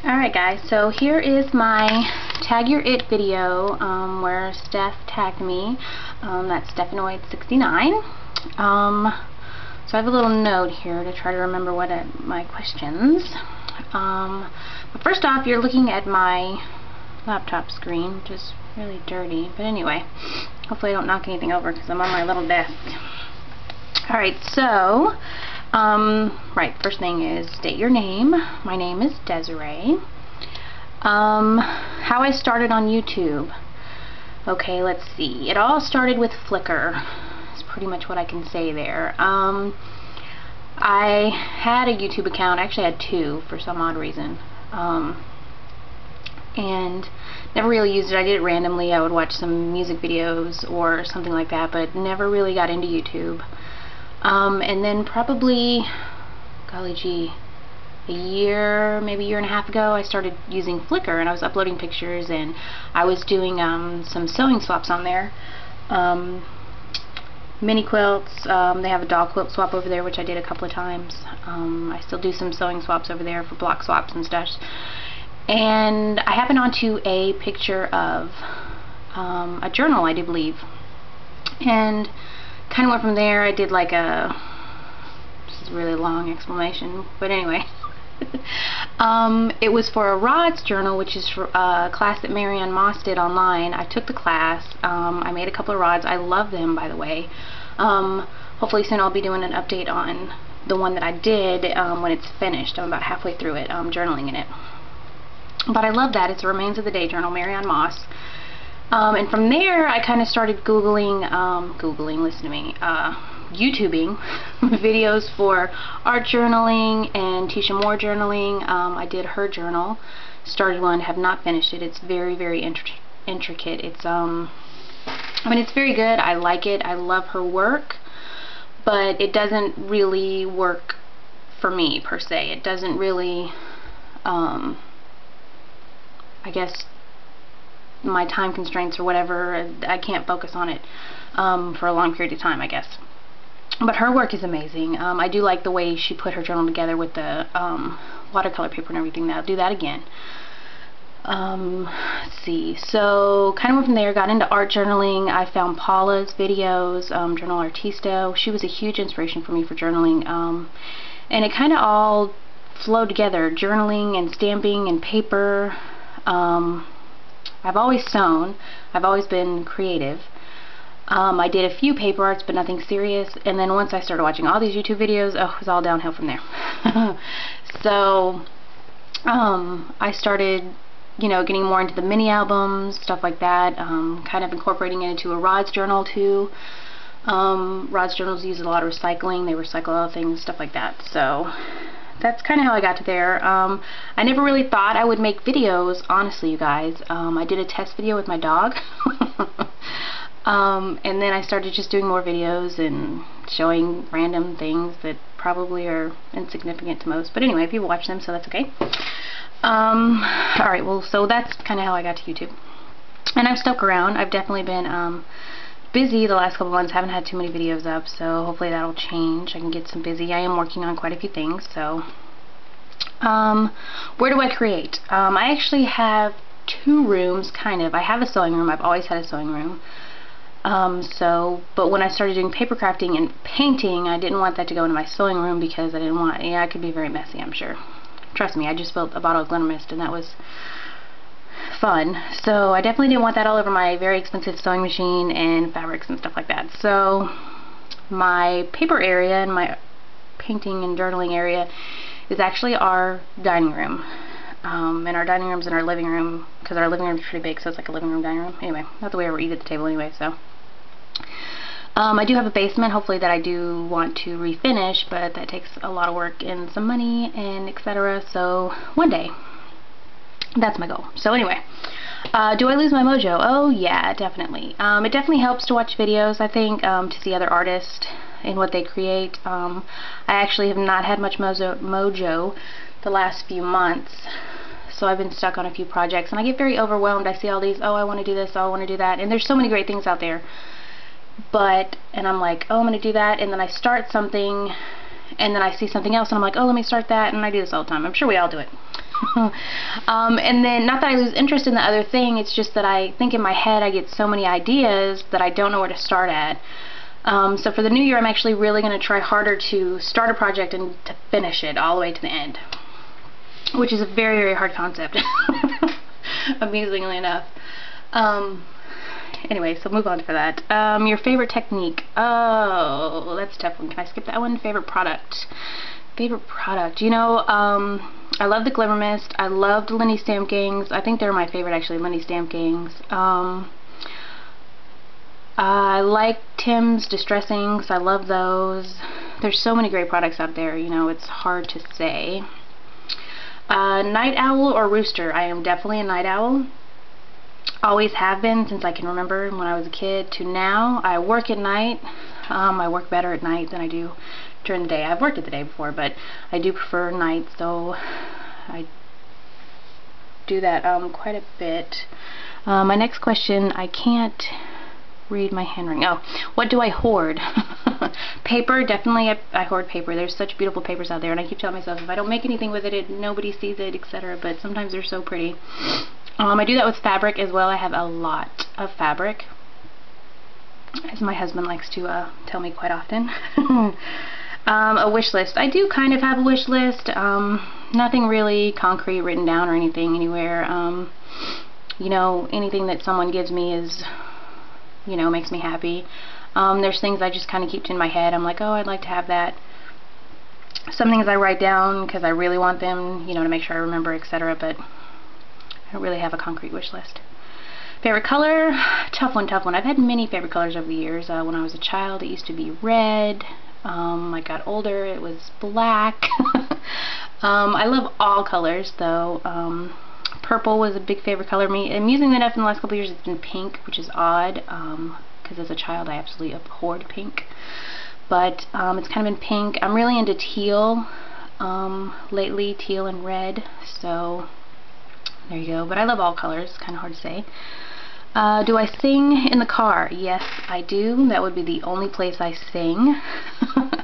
Alright guys, so here is my Tag Your It video where Steph tagged me. That's Stephanoid69. So I have a little note here to try to remember what my questions. But first off, you're looking at my laptop screen, which is really dirty. But anyway, hopefully I don't knock anything over because I'm on my little desk. Alright, so right, first thing is state your name. My name is Desiree. How I started on YouTube. Okay, let's see. It all started with Flickr. That's pretty much what I can say there. I had a YouTube account. I actually had two for some odd reason. And never really used it. I did it randomly. I would watch some music videos or something like that, but never really got into YouTube. And then probably, golly gee, a year, maybe a year and a half ago, I started using Flickr, and I was uploading pictures, and I was doing some sewing swaps on there. Mini quilts. They have a doll quilt swap over there, which I did a couple of times. I still do some sewing swaps over there for block swaps and stuff. And I happened onto a picture of a journal, I do believe, and kind of went from there. I did like this is a really long explanation, but anyway. It was for a rods journal, which is for a class that Marianne Moss did online. I took the class. I made a couple of rods. I love them, by the way. Hopefully soon I'll be doing an update on the one that I did when it's finished. I'm about halfway through it, journaling in it. But I love that. It's a Remains of the Day journal, Marianne Moss. And from there, I kind of started YouTubing videos for art journaling and Tisha Moore journaling. I did her journal, started one, have not finished it. It's very, very intricate. It's, I mean, it's very good. I like it. I love her work, but it doesn't really work for me, per se. It doesn't really, I guess, my time constraints or whatever, I can't focus on it for a long period of time, I guess. But her work is amazing. I do like the way she put her journal together with the watercolor paper and everything. I'll do that again. Let's see. So kind of went from there, got into art journaling. I found Paula's videos, Journal Artista. She was a huge inspiration for me for journaling. And it kind of all flowed together, journaling and stamping and paper. I've always sewn. I've always been creative. I did a few paper arts, but nothing serious. And then once I started watching all these YouTube videos, oh, it was all downhill from there. So, I started, you know, getting more into the mini albums, stuff like that. Kind of incorporating it into a rods journal too. Rods journals use a lot of recycling. They recycle other things, stuff like that. So that's kind of how I got to there. I never really thought I would make videos, honestly, you guys. I did a test video with my dog. And then I started just doing more videos and showing random things that probably are insignificant to most. But anyway, people watch them, so that's okay. Alright, well, so that's kind of how I got to YouTube. And I've stuck around. I've definitely been busy the last couple months. Haven't had too many videos up, so hopefully that'll change. I can get some busy. I am working on quite a few things, so where do I create? I actually have two rooms, kind of. I have a sewing room. I've always had a sewing room. But when I started doing paper crafting and painting, I didn't want that to go into my sewing room because I didn't want, yeah, it could be very messy, I'm sure. Trust me, I just built a bottle of glitter mist and that was fun. So I definitely didn't want that all over my very expensive sewing machine and fabrics and stuff like that. So my paper area and my painting and journaling area is actually our dining room. And our dining room's in our living room, because our living room's pretty big, so it's like a living room, dining room. Anyway, not the way I ever eat at the table anyway, so. I do have a basement, hopefully, that I do want to refinish, but that takes a lot of work and some money and etc. So one day, that's my goal. So anyway, do I lose my mojo? Oh yeah, definitely. It definitely helps to watch videos, I think, to see other artists and what they create. I actually have not had much mojo the last few months. So I've been stuck on a few projects, and I get very overwhelmed. I see all these, oh, I want to do this, oh, I want to do that, and there's so many great things out there. And I'm like, oh, I'm going to do that, and then I start something, and then I see something else, and I'm like, oh, let me start that, and I do this all the time. I'm sure we all do it. And then, not that I lose interest in the other thing, it's just that I think in my head I get so many ideas that I don't know where to start at. So for the new year, I'm actually really going to try harder to start a project and to finish it all the way to the end, which is a very, very hard concept, amusingly enough. Anyway, so move on for that. Your favorite technique. Oh, that's a tough one. Can I skip that one? Favorite product. Favorite product. You know, I love the Glimmer Mist. I loved Lenny Stamkings. I think they're my favorite, actually, Lenny Stamkings. I like Tim's Distressings. I love those. There's so many great products out there, you know, it's hard to say. Night owl or rooster? I am definitely a night owl. Always have been since I can remember, when I was a kid to now. I work at night. I work better at night than I do during the day. I've worked at the day before, but I do prefer night, so I do that quite a bit. My next question, I can't read my handwriting. Oh, what do I hoard? Paper, definitely. I hoard paper. There's such beautiful papers out there, and I keep telling myself if I don't make anything with it, nobody sees it, etc. But sometimes they're so pretty. I do that with fabric as well. I have a lot of fabric, as my husband likes to tell me quite often. A wish list. I do kind of have a wish list. Nothing really concrete written down or anything anywhere. You know, anything that someone gives me is, you know, makes me happy. There's things I just kind of keep in my head. I'm like, oh, I'd like to have that. Some things I write down because I really want them, you know, to make sure I remember, etc. But I don't really have a concrete wish list. Favorite color? Tough one, tough one. I've had many favorite colors over the years. When I was a child, it used to be red. I got older, it was black. I love all colors, though. Purple was a big favorite color of me. Amusingly enough, in the last couple of years, it's been pink, which is odd, because as a child, I absolutely abhorred pink. But it's kind of been pink. I'm really into teal lately, teal and red. So there you go. But I love all colors. It's kind of hard to say. Do I sing in the car? Yes, I do. That would be the only place I sing,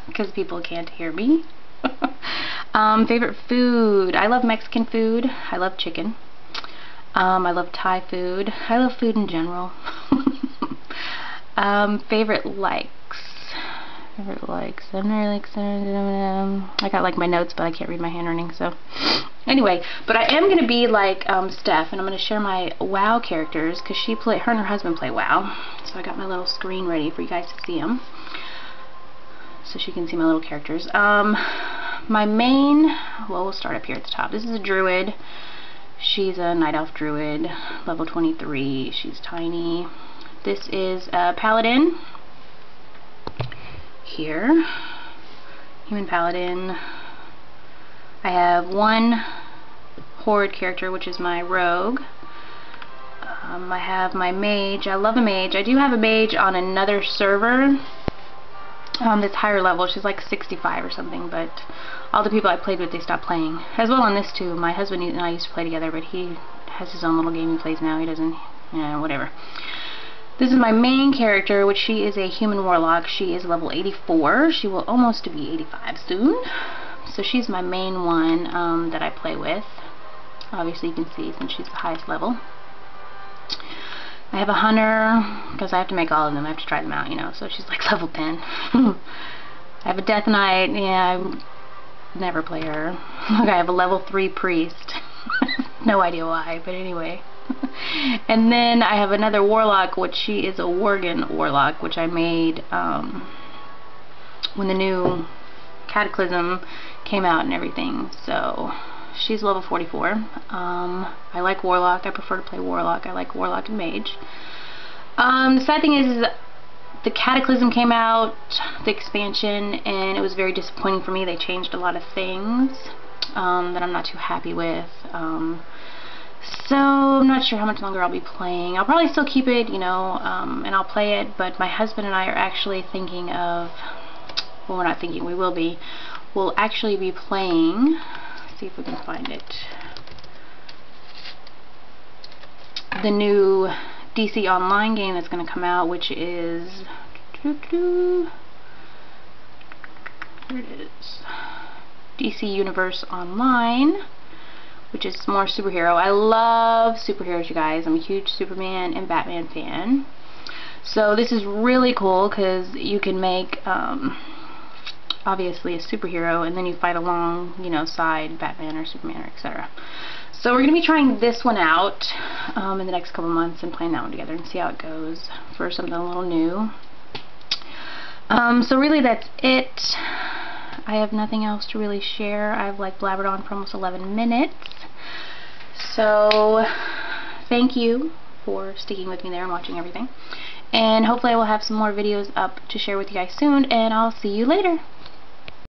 because people can't hear me. Favorite food? I love Mexican food. I love chicken. I love Thai food. I love food in general. Favorite likes? Favorite likes? I don't really like. I got like my notes, but I can't read my handwriting. So anyway, but I am gonna be like Steph, and I'm gonna share my WoW characters because her and her husband play WoW. So I got my little screen ready for you guys to see them, so she can see my little characters. My main, well, we'll start up here at the top. This is a druid. She's a night elf druid, level 23. She's tiny. This is a paladin. Here, human paladin. I have one horde character, which is my rogue. I have my mage. I love a mage. I do have a mage on another server that's higher level. She's like 65 or something, but all the people I played with, they stopped playing. As well on this too. My husband and I used to play together, but he has his own little game he plays now. He doesn't, you know, whatever. This is my main character, which she is a human warlock. She is level 84. She will almost be 85 soon. So she's my main one that I play with. Obviously you can see since she's the highest level. I have a hunter, because I have to make all of them. I have to try them out, you know, so she's like level 10. I have a death knight. Yeah, I never play her. Look, I have a level 3 priest. No idea why, but anyway. And then I have another warlock, which she is a Worgen warlock, which I made when the new Cataclysm came out and everything. So she's level 44. I like warlock. I prefer to play warlock. I like warlock and mage. The sad thing is the Cataclysm came out, the expansion, and it was very disappointing for me. They changed a lot of things that I'm not too happy with. So I'm not sure how much longer I'll be playing. I'll probably still keep it, you know, and I'll play it, but my husband and I are actually thinking of, well, we're not thinking, we will be. We'll actually be playing, let's see if we can find it, the new DC Online game that's going to come out, which is, here it is, DC Universe Online, which is more superhero. I love superheroes, you guys. I'm a huge Superman and Batman fan. So this is really cool because you can make obviously a superhero, and then you fight along, you know, side Batman or Superman or etc. So we're going to be trying this one out in the next couple months and playing that one together and see how it goes for something a little new. So really that's it. I have nothing else to really share. I've like blabbered on for almost 11 minutes. So thank you for sticking with me there and watching everything. And hopefully I will have some more videos up to share with you guys soon, and I'll see you later.